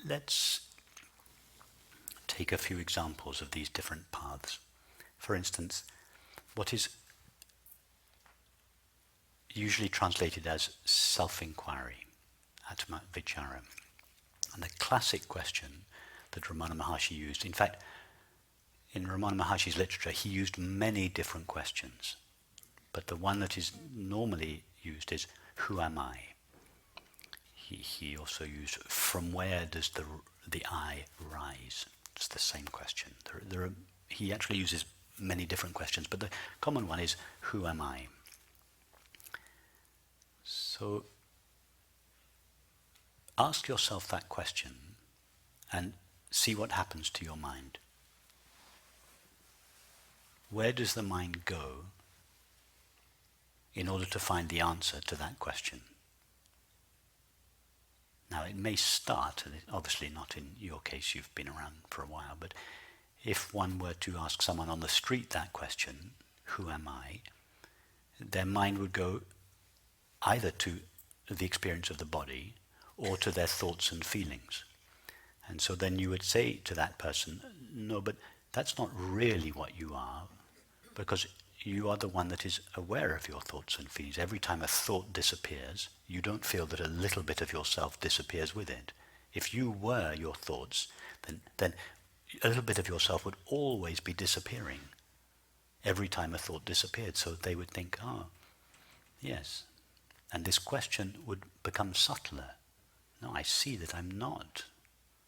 let's take a few examples of these different paths. For instance, what is usually translated as self-inquiry, Atma Vichara. And the classic question that Ramana Maharshi used, in fact, in Ramana Maharshi's literature, he used many different questions. But the one that is normally used is, who am I? He also used, from where does the I rise? It's the same question. He actually uses many different questions, but the common one is, who am I? So ask yourself that question and see what happens to your mind. Where does the mind go in order to find the answer to that question? Now it may start, and obviously not in your case, you've been around for a while, but if one were to ask someone on the street that question, who am I? Their mind would go either to the experience of the body or to their thoughts and feelings. And so then you would say to that person, no, but that's not really what you are, because you are the one that is aware of your thoughts and feelings. Every time a thought disappears, you don't feel that a little bit of yourself disappears with it. If you were your thoughts, then a little bit of yourself would always be disappearing every time a thought disappeared. So they would think, yes. And this question would become subtler. No, I see that I'm not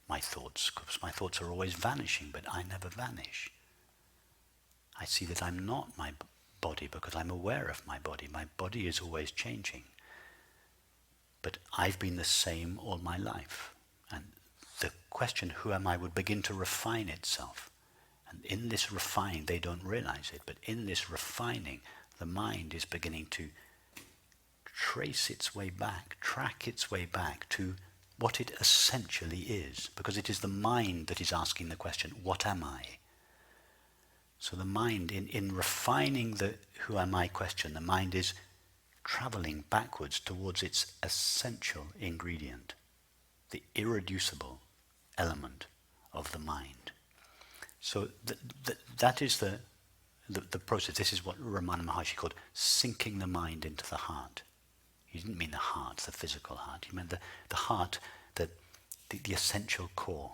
my thoughts, because my thoughts are always vanishing, but I never vanish. I see that I'm not my body because I'm aware of my body. My body is always changing. But I've been the same all my life. And the question, who am I, would begin to refine itself. And in this refine, they don't realize it, but in this refining, the mind is beginning to trace its way back, track its way back to what it essentially is. Because it is the mind that is asking the question, what am I? So the mind, in refining the who am I question, the mind is traveling backwards towards its essential ingredient, the irreducible element of the mind. So that is the process. This is what Ramana Maharshi called sinking the mind into the heart. He didn't mean the heart, the physical heart. He meant the heart, the essential core,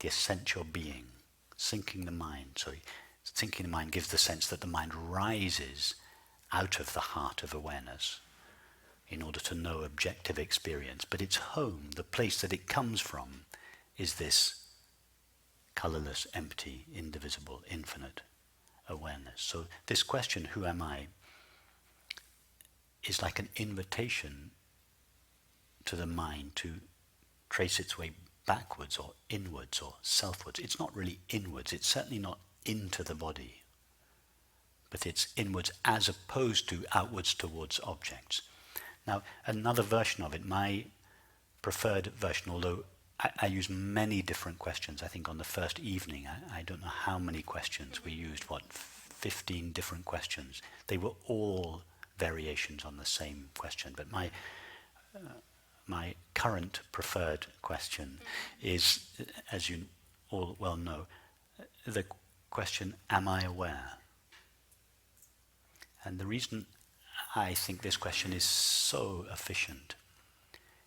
the essential being, sinking the mind. So sinking the mind gives the sense that the mind rises out of the heart of awareness in order to know objective experience. But its home, the place that it comes from, is this colorless, empty, indivisible, infinite awareness. So this question, who am I, is like an invitation to the mind to trace its way backwards or inwards or selfwards. It's not really inwards, it's certainly not into the body, but it's inwards as opposed to outwards towards objects. Now, another version of it, my preferred version, although I use many different questions. I think on the first evening, I don't know how many questions we used, 15 different questions. They were all variations on the same question, but my current preferred question is, as you all well know, the question, am I aware? And the reason I think this question is so efficient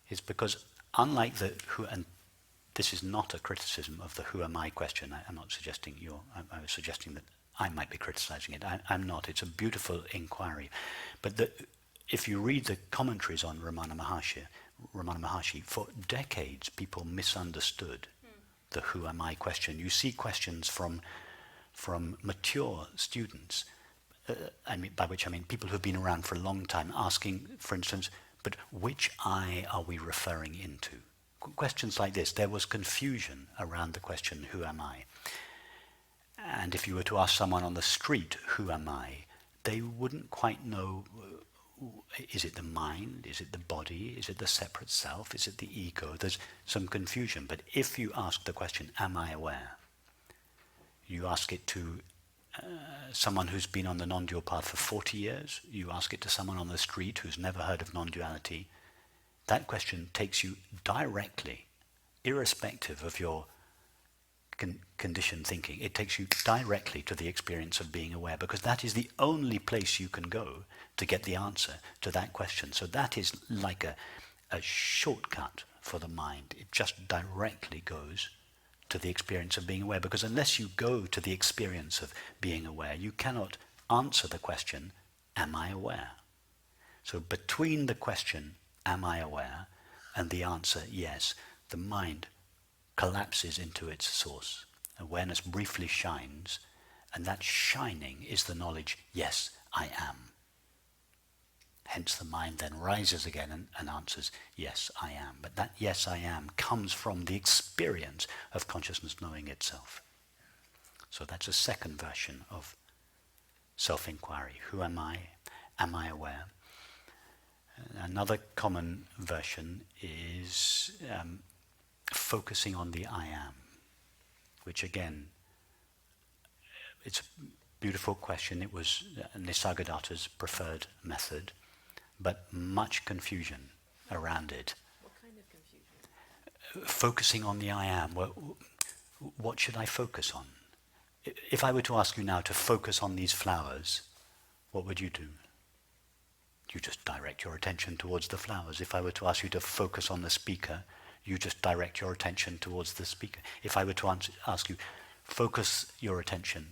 is because unlike the who, and this is not a criticism of the who am I question. I'm not suggesting I was suggesting that I might be criticizing it. I'm not. It's a beautiful inquiry. But if you read the commentaries on Ramana Maharshi, for decades people misunderstood the who am I question. You see questions from mature students, by which I mean people who've been around for a long time, asking, for instance, but which I are we referring into? Questions like this. There was confusion around the question, who am I? And if you were to ask someone on the street, who am I? They wouldn't quite know, is it the mind? Is it the body? Is it the separate self? Is it the ego? There's some confusion. But if you ask the question, am I aware? You ask it to someone who's been on the non-dual path for 40 years. You ask it to someone on the street who's never heard of non-duality. That question takes you directly irrespective of your conditioned thinking. It takes you directly to the experience of being aware, because that is the only place you can go to get the answer to that question. So that is like a shortcut for the mind. It just directly goes to the experience of being aware, because unless you go to the experience of being aware, you cannot answer the question, am I aware? So between the question, am I aware, and the answer, yes, the mind collapses into its source. Awareness briefly shines, and that shining is the knowledge, yes, I am. Hence the mind then rises again and answers, yes, I am. But that yes, I am comes from the experience of consciousness knowing itself. So that's a second version of self-inquiry. Who am I? Am I aware? Another common version is focusing on the I am, which again, it's a beautiful question. It was Nisargadatta's preferred method, but much confusion around it. What kind of confusion? Focusing on the I am. Well, what should I focus on? If I were to ask you now to focus on these flowers, what would you do? You just direct your attention towards the flowers. If I were to ask you to focus on the speaker, you just direct your attention towards the speaker. If I were to ask you, focus your attention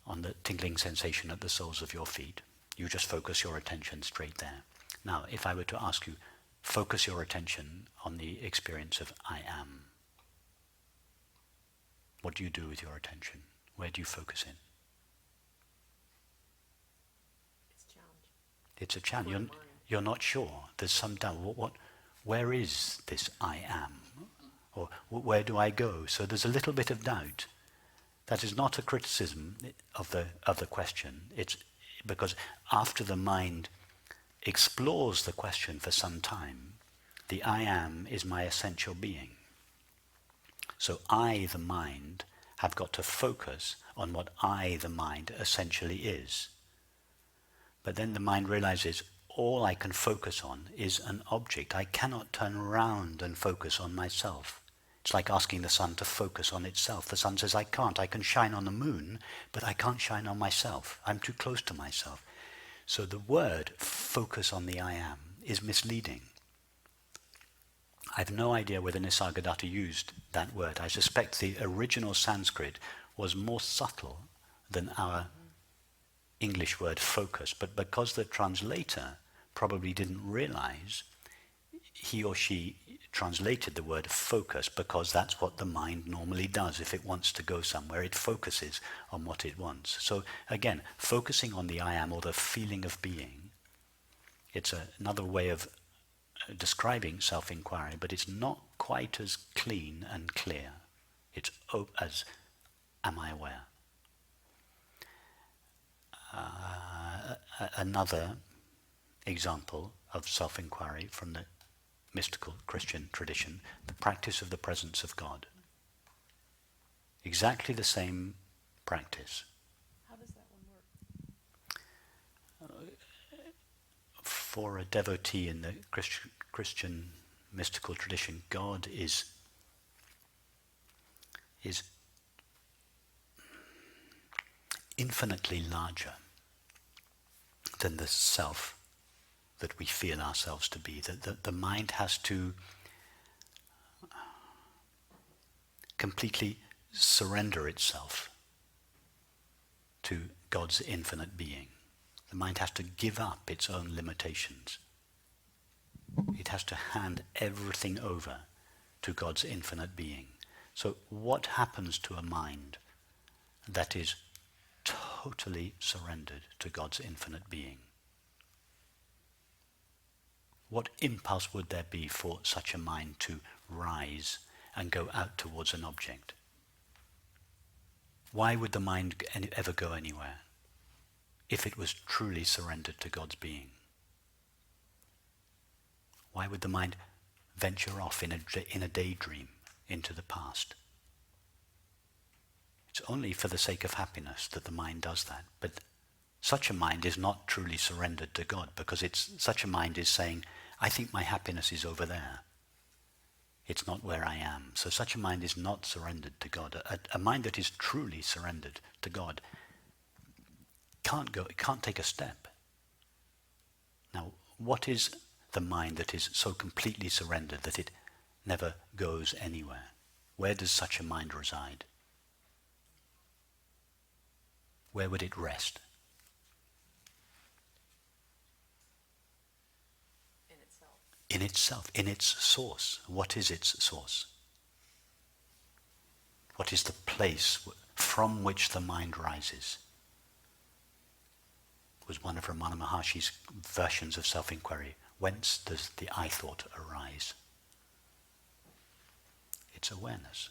on the tingling sensation at the soles of your feet, you just focus your attention straight there. Now, if I were to ask you, focus your attention on the experience of I am, what do you do with your attention? Where do you focus in? It's a challenge. It's a challenge. You're not sure. There's some doubt. Where is this I am? Or where do I go? So there's a little bit of doubt. That is not a criticism of the question. It's because after the mind explores the question for some time, the I am is my essential being. So I, the mind, have got to focus on what I, the mind, essentially is. But then the mind realizes all I can focus on is an object. I cannot turn around and focus on myself. It's like asking the sun to focus on itself. The sun says, I can't. I can shine on the moon, but I can't shine on myself. I'm too close to myself. So the word focus on the I am is misleading. I have no idea whether Nisargadatta used that word. I suspect the original Sanskrit was more subtle than our English word focus, but because the translator probably didn't realize, he or she translated the word focus because that's what the mind normally does. If it wants to go somewhere, it focuses on what it wants. So again, focusing on the I am, or the feeling of being, it's another way of describing self-inquiry, but it's not quite as clean and clear. It's as, am I aware? Another example of self-inquiry from the mystical Christian tradition, the practice of the presence of God. Exactly the same practice. How does that one work? For a devotee in the Christian mystical tradition, God is infinitely larger than the self that we feel ourselves to be. The mind has to completely surrender itself to God's infinite being. The mind has to give up its own limitations. It has to hand everything over to God's infinite being. So what happens to a mind that is totally surrendered to God's infinite being? What impulse would there be for such a mind to rise and go out towards an object? Why would the mind ever go anywhere if it was truly surrendered to God's being? Why would the mind venture off in a daydream into the past? It's only for the sake of happiness that the mind does that. But such a mind is not truly surrendered to God, because such a mind is saying, I think my happiness is over there. It's not where I am. So such a mind is not surrendered to God. A mind that is truly surrendered to God can't take a step. Now, what is the mind that is so completely surrendered that it never goes anywhere? Where does such a mind reside? Where would it rest? In itself. In itself, in its source. What is its source? What is the place from which the mind rises? Was one of Ramana Maharshi's versions of self-inquiry. Whence does the I thought arise? It's awareness.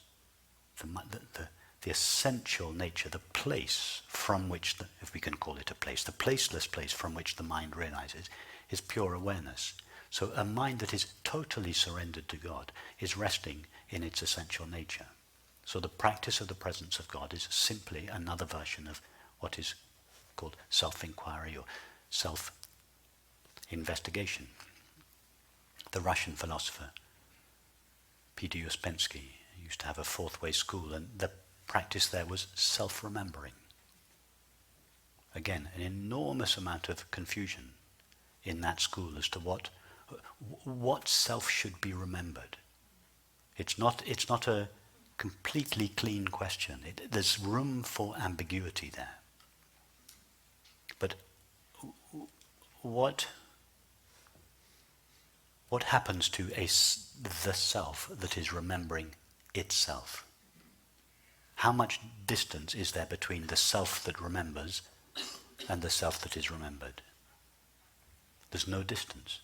The essential nature, the place from which, if we can call it a place, the placeless place from which the mind realizes is pure awareness. So a mind that is totally surrendered to God is resting in its essential nature. So the practice of the presence of God is simply another version of what is called self-inquiry or self-investigation. The Russian philosopher Peter Uspensky used to have a fourth way school, and the practice there was self-remembering. Again, an enormous amount of confusion in that school as to what self should be remembered. It's not a completely clean question. There's room for ambiguity there. But what happens to the self that is remembering itself? How much distance is there between the self that remembers and the self that is remembered? There's no distance.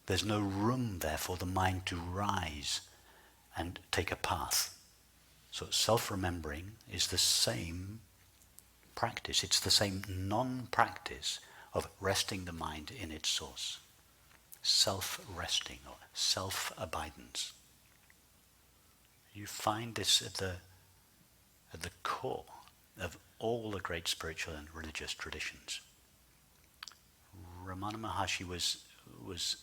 There's no room there for the mind to rise and take a path. So self-remembering is the same practice. It's the same non-practice of resting the mind in its source. Self-resting or self-abidance. You find this at the core of all the great spiritual and religious traditions. Ramana Maharshi was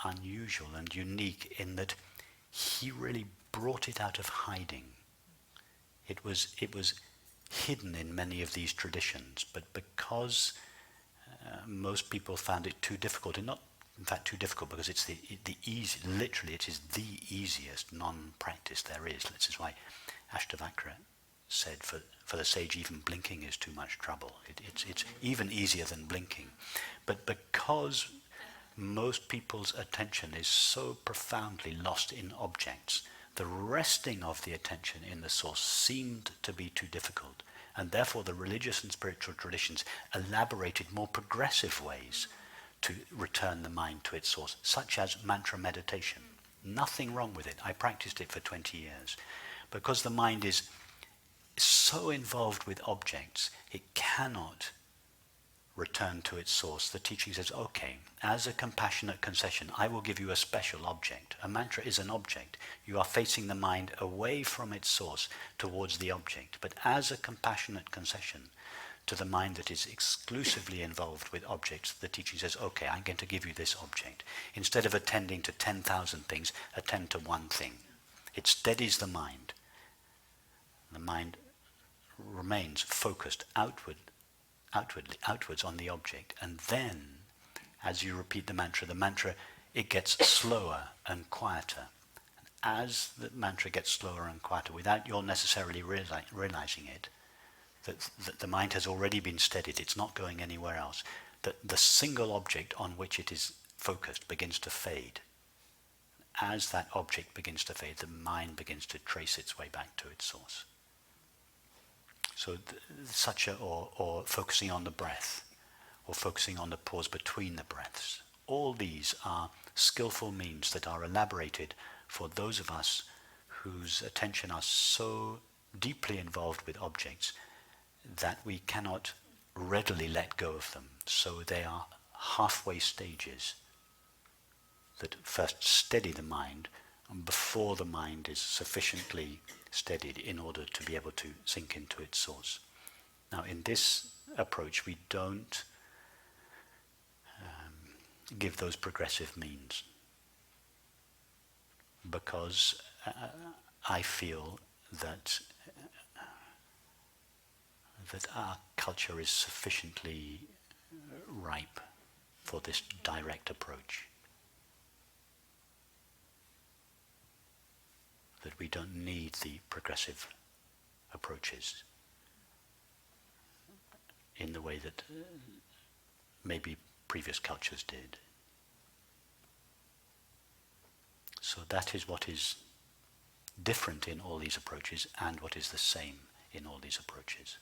unusual and unique in that he really brought it out of hiding. It was hidden in many of these traditions, but because most people found it too difficult, and not in fact too difficult because it's the easy, literally it is the easiest non-practice there is. This is why Ashtavakra said for the sage even blinking is too much trouble. It's even easier than blinking. But because most people's attention is so profoundly lost in objects, the resting of the attention in the source seemed to be too difficult, and therefore the religious and spiritual traditions elaborated more progressive ways to return the mind to its source, such as mantra meditation. Nothing wrong with it. I practiced it for 20 years. Because the mind is so involved with objects, it cannot return to its source. The teaching says, okay, as a compassionate concession, I will give you a special object. A mantra is an object. You are facing the mind away from its source towards the object. But as a compassionate concession to the mind that is exclusively involved with objects, the teaching says, okay, I'm going to give you this object. Instead of attending to 10,000 things, attend to one thing. It steadies the mind. The mind remains focused outwards on the object, and then as you repeat the mantra it gets slower and quieter. As the mantra gets slower and quieter, without your necessarily realizing it, that the mind has already been steadied, it's not going anywhere else, that the single object on which it is focused begins to fade. As that object begins to fade, the mind begins to trace its way back to its source. So or focusing on the breath, or focusing on the pause between the breaths. All these are skillful means that are elaborated for those of us whose attention are so deeply involved with objects that we cannot readily let go of them. So they are halfway stages that first steady the mind before the mind is sufficiently steadied in order to be able to sink into its source. Now, in this approach, we don't give those progressive means. because I feel that our culture is sufficiently ripe for this direct approach. That we don't need the progressive approaches in the way that maybe previous cultures did. So that is what is different in all these approaches and what is the same in all these approaches.